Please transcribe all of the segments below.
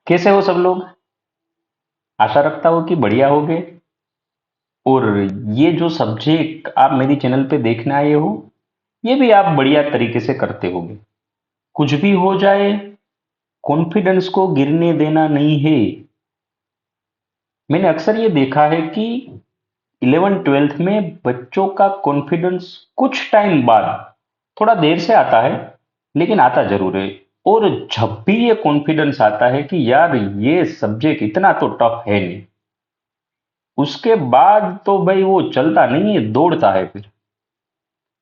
कैसे हो सब लोग। आशा रखता हूँ कि बढ़िया होगे। और ये जो सब्जेक्ट आप मेरी चैनल पे देखने आए हो, ये भी आप बढ़िया तरीके से करते होगे। कुछ भी हो जाए, कॉन्फिडेंस को गिरने देना नहीं है। मैंने अक्सर ये देखा है कि 11th-12th में बच्चों का कॉन्फिडेंस कुछ टाइम बाद, थोड़ा देर से आता है, लेकिन आता जरूर है। और जब भी ये कॉन्फिडेंस आता है कि यार ये सब्जेक्ट इतना तो टफ है नहीं, उसके बाद तो भाई वो चलता नहीं है, दौड़ता है फिर।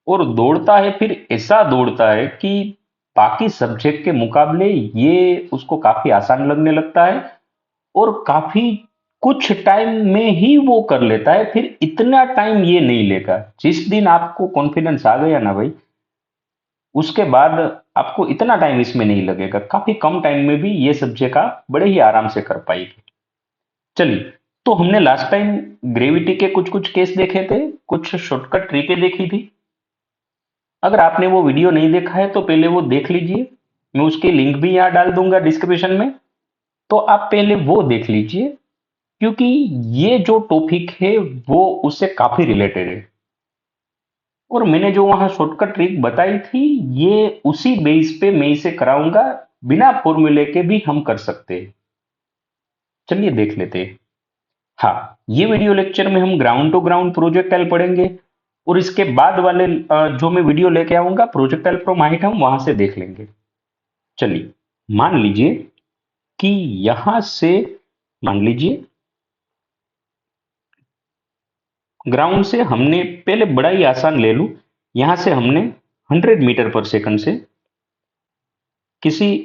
और दौड़ता है फिर ऐसा दौड़ता है कि बाकी सब्जेक्ट के मुकाबले ये उसको काफी आसान लगने लगता है। और काफी कुछ टाइम में ही वो कर लेता है, फिर इतना टाइम ये नहीं लेगा। जिस दिन आपको कॉन्फिडेंस आ गया ना भाई, उसके बाद आपको इतना टाइम इसमें नहीं लगेगा, काफी कम टाइम में भी ये सब्जेक्ट आप बड़े ही आराम से कर पाएंगे। चलिए, तो हमने लास्ट टाइम ग्रेविटी के कुछ कुछ केस देखे थे, कुछ शॉर्टकट ट्रिकें देखी थी। अगर आपने वो वीडियो नहीं देखा है तो पहले वो देख लीजिए। मैं उसकी लिंक भी यहाँ डाल दूंगा डिस्क्रिप्शन में। तो आप पहले वो देख लीजिए, क्योंकि ये जो टॉपिक है वो उससे काफी रिलेटेड है। और मैंने जो वहां शॉर्टकट ट्रिक बताई थी, ये उसी बेस पे मैं इसे कराऊंगा। बिना फॉर्मूले के भी हम कर सकते हैं। चलिए देख लेते हैं। हाँ, ये वीडियो लेक्चर में हम ग्राउंड टू ग्राउंड प्रोजेक्टाइल पढ़ेंगे। और इसके बाद वाले जो मैं वीडियो लेके आऊंगा प्रोजेक्टाइल फ्रॉम हाइट, हम वहां से देख लेंगे। चलिए, मान लीजिए कि यहां से, मान लीजिए ग्राउंड से हमने, पहले बड़ा ही आसान ले लूं, यहां से हमने 100 मीटर पर सेकंड से किसी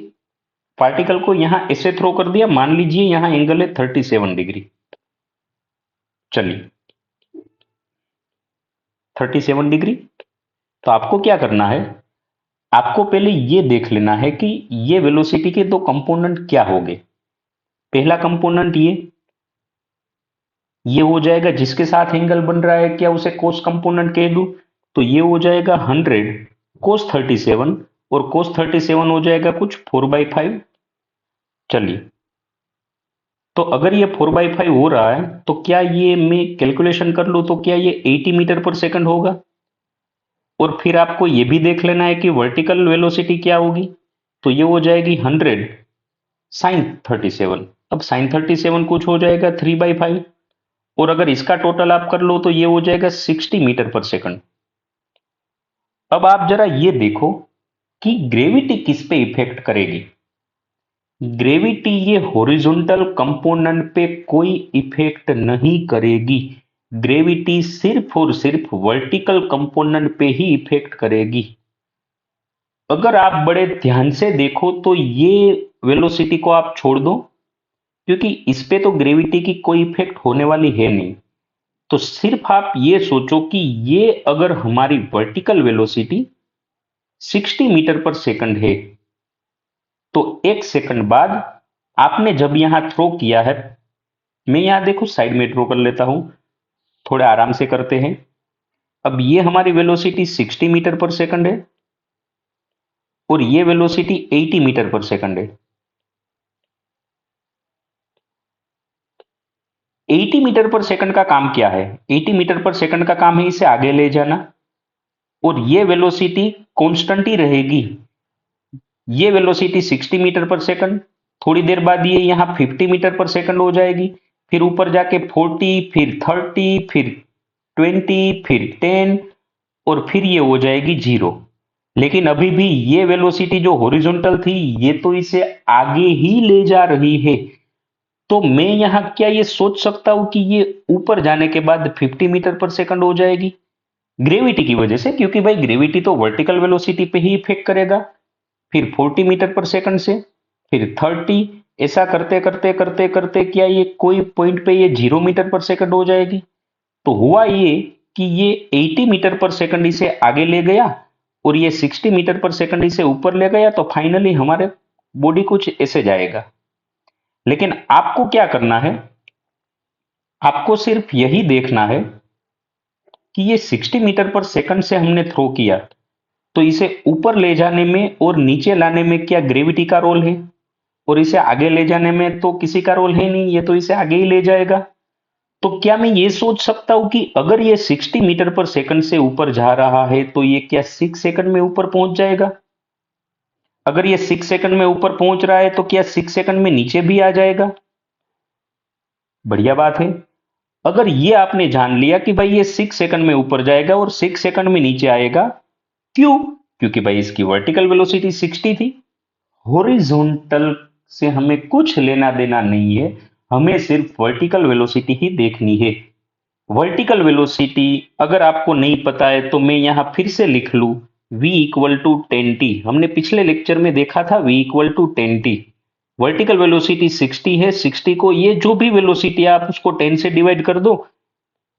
पार्टिकल को यहां ऐसे थ्रो कर दिया। मान लीजिए यहां एंगल है 37 डिग्री। चलिए, 37 डिग्री। तो आपको क्या करना है, आपको पहले ये देख लेना है कि ये वेलोसिटी के दो कंपोनेंट क्या होंगे। पहला कंपोनेंट ये हो जाएगा जिसके साथ एंगल बन रहा है, क्या उसे कोस कंपोनेंट कह दूं? तो ये हो जाएगा 100 cos 37, और cos 37 हो जाएगा कुछ 4/5। चलिए, तो अगर ये 4/5 हो रहा है, तो क्या ये मैं कैलकुलेशन कर लूं तो क्या ये 80 मीटर पर सेकंड होगा? और फिर आपको ये भी देख लेना है कि वर्टिकल वेलोसिटी क्या होगी। तो ये हो जाएगी 100 sin 37। अब sin 37 कुछ हो जाएगा 3/5। और अगर इसका टोटल आप कर लो तो ये हो जाएगा 60 मीटर पर सेकंड। अब आप जरा ये देखो कि ग्रेविटी किस पे इफेक्ट करेगी। ग्रेविटी ये हॉरिजॉन्टल कंपोनेंट पे कोई इफेक्ट नहीं करेगी। ग्रेविटी सिर्फ और सिर्फ वर्टिकल कंपोनेंट पे ही इफेक्ट करेगी। अगर आप बड़े ध्यान से देखो तो ये वेलोसिटी को आप छोड़ दो, क्योंकि इस पे तो ग्रेविटी की कोई इफेक्ट होने वाली है नहीं। तो सिर्फ आप ये सोचो कि ये अगर हमारी वर्टिकल वेलोसिटी 60 मीटर पर सेकंड है, तो एक सेकंड बाद आपने जब यहां थ्रो किया है, मैं यहां देखो साइड में थ्रो कर लेता हूं, थोड़े आराम से करते हैं। अब ये हमारी वेलोसिटी 60 मीटर पर सेकंड है, और ये वेलोसिटी 80 मीटर पर सेकंड है। 80 मीटर पर सेकंड का काम क्या है? 80 मीटर पर सेकंड का काम है इसे आगे ले जाना। और ये वेलोसिटी कांस्टेंट ही रहेगी। ये वेलोसिटी 60 मीटर पर सेकंड, थोड़ी देर बाद ये यहां 50 मीटर पर सेकंड हो जाएगी। फिर ऊपर जाके 40, फिर 30, फिर 20, फिर 10, और फिर ये हो जाएगी 0। लेकिन अभी भी ये वेलोसिटी जो हॉरिजॉन्टल थी, ये तो इसे आगे ही ले जा रही है। तो मैं यहां क्या ये सोच सकता हूं कि ये ऊपर जाने के बाद 50 मीटर पर सेकंड हो जाएगी? ग्रेविटी की वजह से, क्योंकि भाई ग्रेविटी तो वर्टिकल वेलोसिटी पे ही इफेक्ट करेगा। फिर 40 मीटर पर सेकंड से, फिर 30, ऐसा करते करते करते करते क्या ये कोई पॉइंट पे ये 0 मीटर पर सेकंड हो जाएगी? तो हुआ ये कि ये 80 मीटर पर सेकंड इसे आगे ले गया, और ये 60 मीटर पर सेकंड इसे ऊपर ले गया। तो फाइनली हमारे बॉडी कुछ ऐसे जाएगा। लेकिन आपको क्या करना है, आपको सिर्फ यही देखना है कि ये 60 मीटर पर सेकंड से हमने थ्रो किया, तो इसे ऊपर ले जाने में और नीचे लाने में क्या ग्रेविटी का रोल है? और इसे आगे ले जाने में तो किसी का रोल है नहीं, ये तो इसे आगे ही ले जाएगा। तो क्या मैं ये सोच सकता हूं कि अगर ये 60 मीटर पर सेकंड से ऊपर जा रहा है तो ये क्या 6 सेकंड में ऊपर पहुंच जाएगा? अगर ये 6 सेकंड में ऊपर पहुंच रहा है तो क्या 6 सेकंड में नीचे भी आ जाएगा? बढ़िया बात है। अगर ये आपने जान लिया कि भाई ये 6 सेकंड में ऊपर जाएगा और 6 सेकंड में नीचे आएगा, क्यों? क्योंकि भाई इसकी वर्टिकल वेलोसिटी 60 थी। हॉरिजॉन्टल से हमें कुछ लेना देना नहीं है, हमें सिर्फ वर्टिकल वेलोसिटी ही देखनी है। वर्टिकल वेलोसिटी अगर आपको नहीं पता है तो मैं यहां फिर से लिख लूं, v इक्वल टू 10t। हमने पिछले लेक्चर में देखा था v equal to 10t। Vertical velocity 60 है, 60 को ये जो भी वेलोसिटी है आप उसको 10 से डिवाइड कर दो,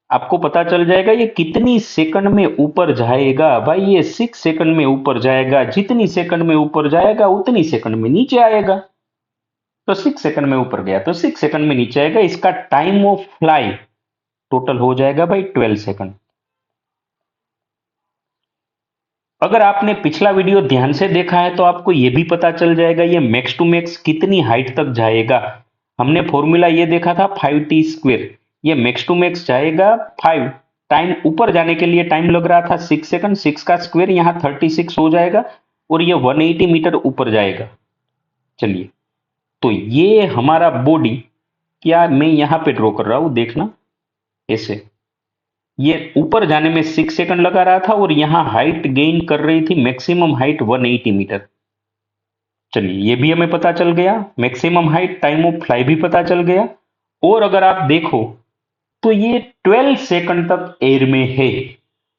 आपको पता चल जाएगा ये कितनी सेकंड में ऊपर जाएगा। भाई ये 6 सेकंड में ऊपर जाएगा, जितनी सेकंड में ऊपर जाएगा उतनी सेकंड में नीचे आएगा। तो 6 सेकंड में ऊपर गया तो 6 सेकंड में नीचे आएगा, इसका टाइम ऑफ फ्लाई टोटल हो जाएगा भाई 12 सेकंड। अगर आपने पिछला वीडियो ध्यान से देखा है तो आपको यह भी पता चल जाएगा ये मैक्स टू मैक्स कितनी हाइट तक जाएगा। हमने फॉर्मूला ये देखा था 5t स्क्वेयर, ये मैक्स टू मैक्स जाएगा 5 टाइम। ऊपर जाने के लिए टाइम लग रहा था 6 सेकंड, 6 का स्क्वायर यहां 36 हो जाएगा और ये 180 मीटर ऊपर जाएगा। चलिए, तो ये हमारा बॉडी, क्या मैं यहां पे ड्रॉ कर रहा हूं, देखना ऐसे, ये ऊपर जाने में 6 सेकंड लगा रहा था और यहां हाइट गेन कर रही थी, मैक्सिमम हाइट 180 मीटर। चलिए, ये भी हमें पता चल गया, maximum height, time of fly भी पता चल गया। और अगर आप देखो तो ये 12 सेकंड तक एयर में है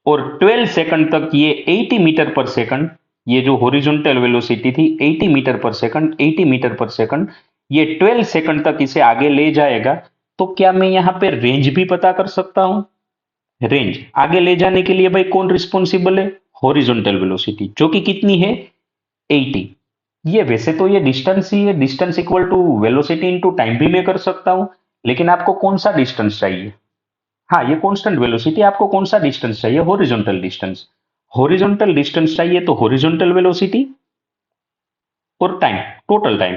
और 12 सेकंड तक ये 80 मीटर पर सेकंड, ये जो हॉरिजॉन्टल वेलोसिटी थी 80 मीटर पर सेकंड, 80 मीटर पर सेकंड, ये 12 सेकंड तक इसे आगे ले जाएगा। तो क्या मैं यहां पे रेंज भी पता कर सकता हूं? रेंज आगे ले जाने के लिए भाई कौन रिस्पॉन्सिबल है? हॉरिजॉन्टल वेलोसिटी, जो कि कितनी है? 80। ये वैसे तो ये डिस्टेंस ही है, distance equal to velocity into time भी मैं कर सकता हूं, लेकिन आपको कौन सा डिस्टेंस चाहिए? हाँ, ये कांस्टेंट वेलोसिटी, आपको कौन सा डिस्टेंस चाहिए? Horizontal distance. हॉरिजॉन्टल डिस्टेंस चाहिए तो हॉरिजॉन्टल वेलोसिटी और टाइम, टोटल टाइम।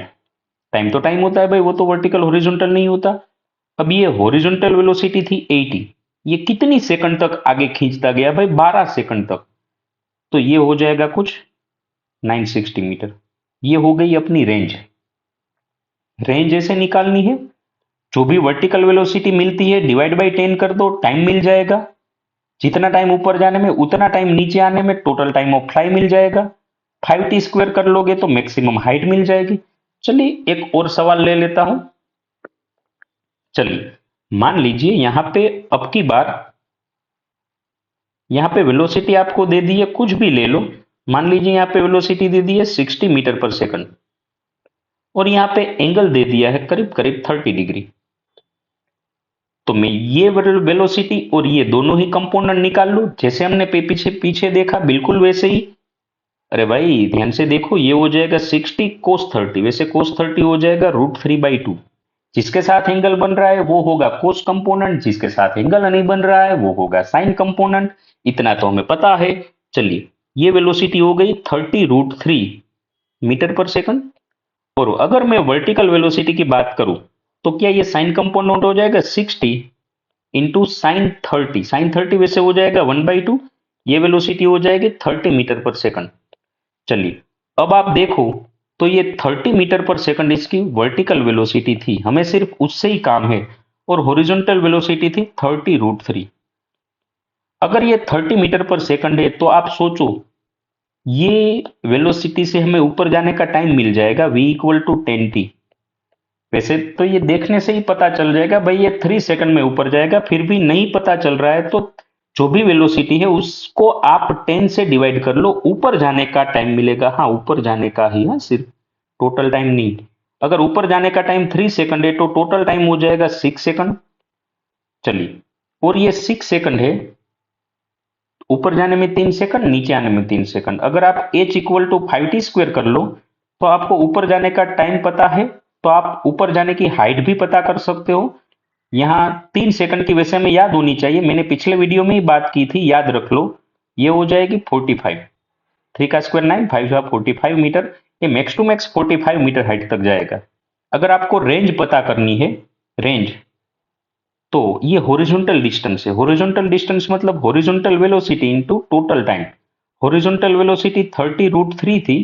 टाइम तो टाइम होता है भाई, वो तो वर्टिकल हॉरिजॉन्टल नहीं होता। अब ये हॉरिजॉन्टल वेलोसिटी थी 80, ये कितनी सेकंड तक आगे खींचता गया भाई? 12 सेकंड तक। तो ये हो जाएगा कुछ 960 मीटर। ये हो गई अपनी रेंज। रेंज ऐसे निकालनी है, जो भी वर्टिकल वेलोसिटी मिलती है डिवाइड बाई 10 कर दो, टाइम मिल जाएगा। जितना टाइम ऊपर जाने में उतना टाइम नीचे आने में, टोटल टाइम ऑफ फ्लाई मिल जाएगा। 5t स्क्वायर कर लोगे तो मैक्सिमम हाइट मिल जाएगी। चलिए, एक और सवाल ले लेता हूं। चलिए, मान लीजिए यहां पे अब की बार यहां पे वेलोसिटी आपको दे दी है, कुछ भी ले लो, मान लीजिए यहां पे वेलोसिटी दे दी है 60 मीटर पर सेकंड और यहां पे एंगल दे दिया है करीब करीब 30 डिग्री। तो मैं ये वेलोसिटी और ये दोनों ही कंपोनेंट निकाल लूं, जैसे हमने पीछे पीछे देखा बिल्कुल वैसे ही। अरे भाई ध्यान से देखो, ये हो जाएगा 60 cos 30, वैसे cos 30 हो जाएगा √3/2। जिसके साथ एंगल बन रहा है वो होगा कोस कंपोनेंट, जिसके साथ एंगल नहीं बन रहा है वो होगा साइन कंपोनेंट। इतना तो हमें पता है। चलिए, ये वेलोसिटी हो गई 30√3 मीटर पर सेकंड। और अगर मैं वर्टिकल वेलोसिटी की बात करूं तो क्या ये साइन कंपोनेंट हो जाएगा 60 इंटू साइन 30। साइन 30 वैसे हो जाएगा 1/2, ये वेलोसिटी हो जाएगी 30 मीटर पर सेकंड। चलिए, अब आप देखो तो ये 30 मीटर पर सेकंड इसकी वर्टिकल वेलोसिटी थी, हमें सिर्फ उससे ही काम है। और हॉरिजॉन्टल वेलोसिटी थी 30√3। अगर ये 30 मीटर पर सेकंड है तो आप सोचो ये वेलोसिटी से हमें ऊपर जाने का टाइम मिल जाएगा v इक्वल टू 10t। वैसे तो ये देखने से ही पता चल जाएगा भाई ये 3 सेकंड में ऊपर जाएगा, फिर भी नहीं पता चल रहा है तो जो भी वेलोसिटी है उसको आप 10 से डिवाइड कर लो, ऊपर जाने का टाइम मिलेगा। हाँ, ऊपर जाने का ही, हाँ, सिर्फ टोटल टाइम नहीं। अगर ऊपर जाने का टाइम 3 सेकंड है तो टोटल टाइम हो जाएगा 6 सेकंड। चलिए, और ये 6 सेकंड है, ऊपर जाने में 3 सेकंड, नीचे आने में 3 सेकंड। अगर आप h equal to 5t square कर लो तो आपको ऊपर जाने का टाइम पता है, तो आप ऊपर जाने की हाइट भी पता कर सकते हो। यहाँ 3 सेकंड की वैसे में याद होनी चाहिए, मैंने पिछले वीडियो में ही बात की थी, याद रख लो। ये हो जाएगी 45, 3 का स्क्वायर 9, 5 का 45 मीटर। ये max to max 45 metre height तक जाएगा। अगर आपको रेंज पता करनी है, रेंज, तो ये हॉरिजॉन्टल डिस्टेंस है। हॉरिजॉन्टल डिस्टेंस मतलब horizontal velocity into total time. Horizontal velocity 30√3 थी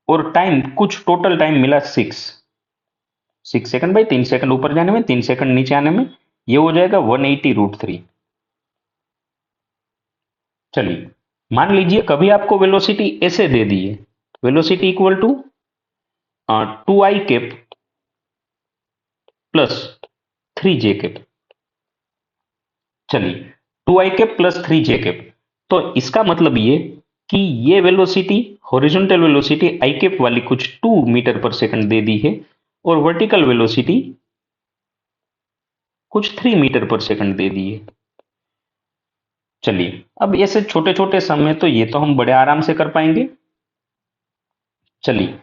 और टाइम कुछ टोटल टाइम मिला 6 सेकंड भाई, 3 सेकंड ऊपर जाने में, 3 सेकंड नीचे आने में, ये हो जाएगा 180√3। चलिए मान लीजिए कभी आपको वेलोसिटी ऐसे दे दी है, velocity equal to 2i cap plus 3j cap. चलिए 2i cap plus 3j cap, तो इसका मतलब ये कि ये वेलोसिटी, हॉरिजॉन्टल वेलोसिटी आई कैप वाली कुछ 2 मीटर पर सेकंड दे दी है और वर्टिकल वेलोसिटी कुछ 3 मीटर पर सेकंड दे दी है। चलिए अब ऐसे छोटे छोटे सम में तो ये तो हम बड़े आराम से कर पाएंगे। चलिए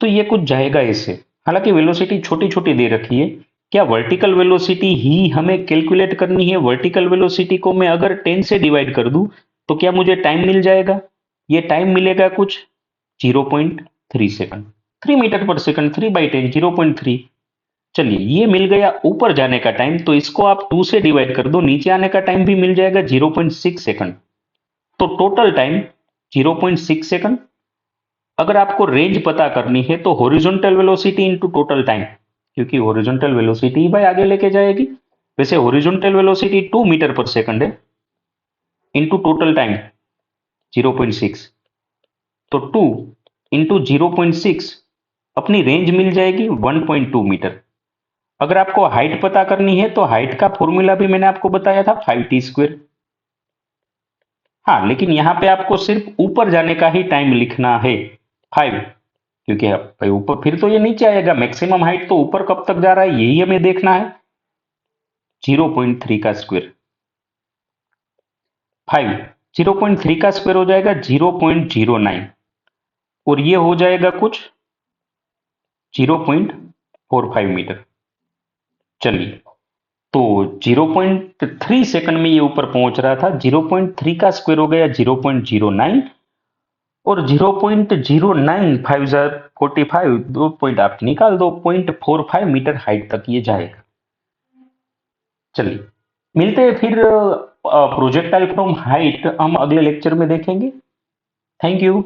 तो ये कुछ जाएगा ऐसे, हालांकि वेलोसिटी छोटी छोटी दे रखी है। क्या वर्टिकल वेलोसिटी ही हमें कैलकुलेट करनी है? वर्टिकल वेलोसिटी को मैं अगर 10 से डिवाइड कर दूं तो क्या मुझे टाइम मिल जाएगा? ये टाइम मिलेगा कुछ 0.3 सेकंड, 3 मीटर पर सेकंड, 3/10 0.3। चलिए ये मिल गया ऊपर जाने का टाइम, तो इसको आप 2 से डिवाइड कर दो, नीचे आने का टाइम भी मिल जाएगा 0.6 सेकंड। तो टोटल टाइम 0.6 सेकंड। अगर आपको रेंज पता करनी है तो horizontal velocity into total time, क्योंकि हॉरिजॉन्टल वेलोसिटी ही भाई आगे लेके जाएगी। वैसे हॉरिजॉन्टल वेलोसिटी 2 मीटर पर सेकंड है इनटू टोटल टाइम 0.6, तो 2 इंटू 0.6, अपनी रेंज मिल जाएगी 1.2 मीटर। अगर आपको हाइट पता करनी है तो हाइट का फॉर्मूला भी मैंने आपको बताया था 5t²। हाँ लेकिन यहां पे आपको सिर्फ ऊपर जाने का ही टाइम लिखना है 5, क्योंकि अब भाई ऊपर फिर तो ये नीचे आएगा, मैक्सिमम हाइट तो ऊपर कब तक जा रहा है यही हमें देखना है। 0.3 का स्क्वायर 5, 0.3 का स्क्वायर हो जाएगा 0.09 और ये हो जाएगा कुछ 0.45 मीटर। चलिए तो 0.3 सेकंड में ये ऊपर पहुंच रहा था, 0.3 का स्क्वायर हो गया 0.09 और 0.09 5 दो पॉइंट आप निकाल दो, 0.45 मीटर हाइट तक ये जाएगा। चलिए मिलते हैं फिर, प्रोजेक्टाइल फ्रॉम हाइट हम अगले लेक्चर में देखेंगे। Thank you.